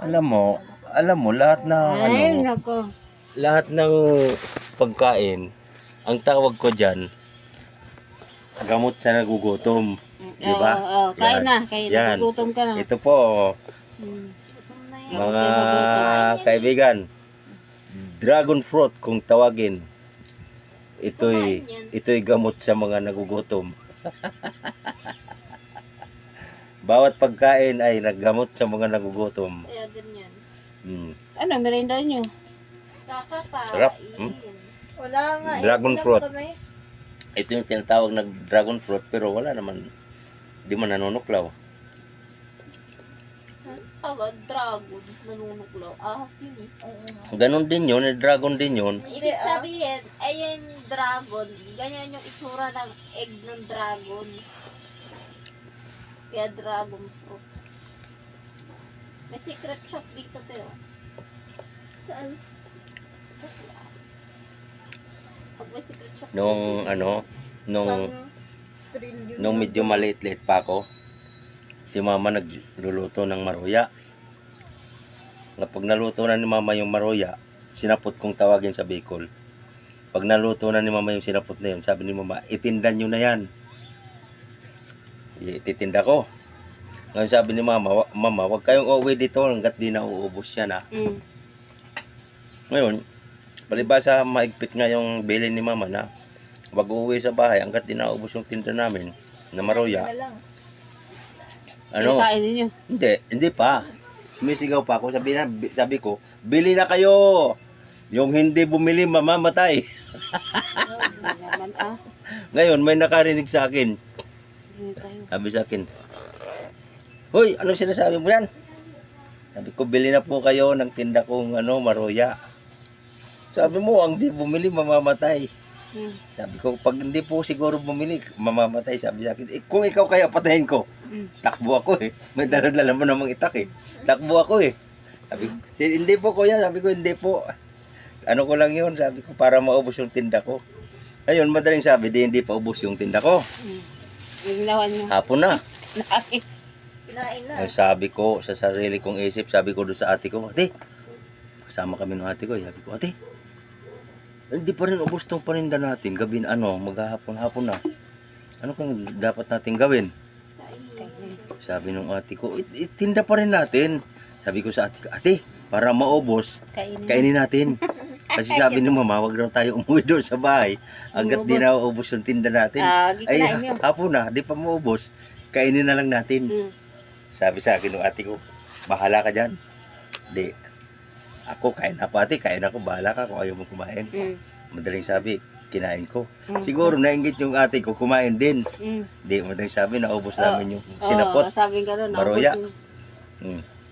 Alam mo lahat na Ay, ano, nako. lahat ng pagkain, ang tawag ko diyan, gamot sa nagugutom, di ba? Oo, kain Yan. na. Kaya Yan. nagugutom ka na. Ito po, Hmm. mga kaibigan, dragon fruit kung tawagin. Ito'y gamot sa mga nagugutom. Bawat pagkain ay naggamot sa mga nagugutom. Kaya ganyan. Ano, merienda nyo? Kakapain. Sarap. Wala nga. Dragon Wala fruit. kami. Ito yung tinatawag na dragon fruit pero wala naman, di man nanunuklaw. Agad, dragon. Nanunuklaw. Ahas yun eh. Ganon din yun, dragon din yun. Ibig sabihin, ay yung dragon, ganyan yung itsura ng egg ng dragon. Kaya dragon fruit. May secret shop dito, pero. Saan? Pag may secret shop. Nung medyo maliit-liit pa ako, si mama nagluluto ng maruya. Pag naluto na ni mama yung maruya, sinapot kong tawagin sa Bicol. Pag naluto na ni mama yung sinapot na yun, sabi ni mama, itinda nyo na yan. Ititinda ko. Ngayon sabi ni mama, mama, wag kayong uuwi dito hanggat di na uubos yan ha. Ngayon, palibasa maigpit nga yung bilin ni mama na wag uuwi sa bahay hanggat di na uubos yung tinda namin na maruya. Ano? Kain ninyo. Hindi pa. Sumisigaw pa ako. Sabi ko, bili na kayo. Yung hindi bumili, mamamatay. Naman Ngayon, may nakarinig sa akin. Sabi sa akin, hoy, anong sinasabi mo yan? Sabi ko, bili na po kayo ng tinda kong maruya. Sabi mo, ang di bumili, mamamatay. Sabi ko, pag hindi po siguro bumili, mamamatay. Sabi sa akin, kung ikaw kaya patayin ko. Takbo ako eh. May dala-dala mo namang itak eh. Takbo ako eh. Sabi, hindi po kuya. Sabi ko, hindi po. Ano ko lang yun. Sabi ko, para maubos yung tinda ko. Ayun, madaling sabi, hindi pa ubos yung tinda ko. Ginawan nyo. Hapon na. Kinain na. Ay, sabi ko sa sarili kong isip, sabi ko doon sa ate ko, ate, kasama kami ng ate ko. Sabi ko, ate, hindi pa rin ubos tong paninda natin. Gabi maghahapon-hapon na. Ano kung dapat natin gawin? Sabi nung ate ko, itinda pa rin natin. Sabi ko sa ate ko, ate, para maubos, kainin natin. Kasi sabi ni mama, wag daw tayo umuwi doon sa bahay. Hanggat di na maubos yung tinda natin. Ay, hapon na, di pa maubos. Kainin na lang natin. Sabi sa akin ng ate ko, bahala ka dyan. Di, ako kain ako ate, kain ako, bahala ka kung ayaw mo kumain. Madaling sabi, kinain ko. Siguro nainggit yung ate ko, kumain din. Di, madaling sabi, naubos namin yung sinapot. Sabi ka rin, maruya.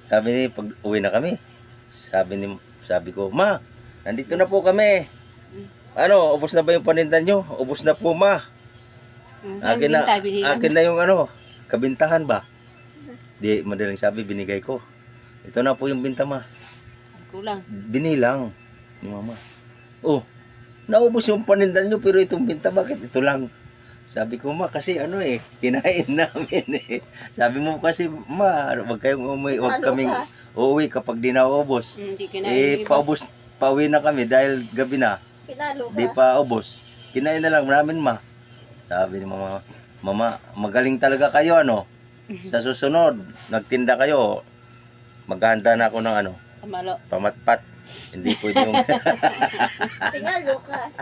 Sabi ni, pag uwi na kami, sabi ko, ma, nandito na po kami. Ano, ubos na ba yung paninda nyo? Ubos na po, ma. Akin na yung kabintahan ba? Di, madaling sabi, binigay ko. Ito na po yung binta, ma. Kulang. Binilang ni mama. Oh, naubos yung paninda nyo pero itong binta, bakit ito lang? Sabi ko, ma, kasi kinain namin eh. Sabi mo kasi, ma, wag kayong umuwi, wag kaming uuwi kapag di naubos. Pauwi na kami dahil gabi na. Pinalo ka. Di pa ubos. Kinain na lang namin, ma. Sabi ni mama, mama, magaling talaga kayo, Sa susunod, nagtinda kayo, maghahanda na ako ng pamatpat. Hindi pwede yung... Pinalo ka.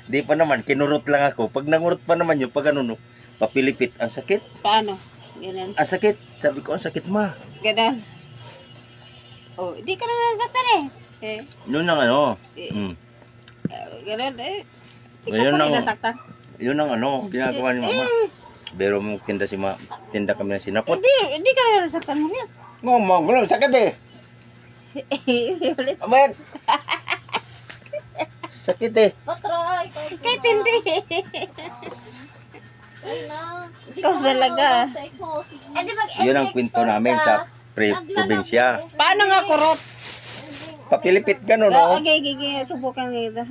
Di pa naman, kinurot lang ako. Pag nangurot pa naman yun, pag papilipit, ang sakit. Paano? Ganun. Ang sakit. Sabi ko, ang sakit, ma. Ganun. Oh, di ka naman nasaktan eh. Yun ang Ganun eh. Ngayon Ikaw ang- pa nasaktan. Yun ang ginagawa ni mama. Pero mo tinda kami ng sinapot. Hindi ka naman nasaktan mo yan. Mama, wala, sakit eh. Ulit. Aman. Sakit eh. Patry. Kahit hindi. Ay na. Ikaw talaga. Yun ang kwento namin sa probinsya. Paano nga kurot? Papilipit gano'n, Okay, subukan nito.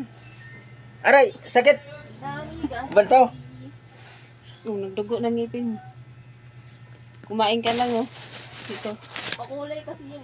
Aray, sakit. Banto. Nagdugo ng ngipin mo. Kumain ka lang Dito. Makulay kasi yun.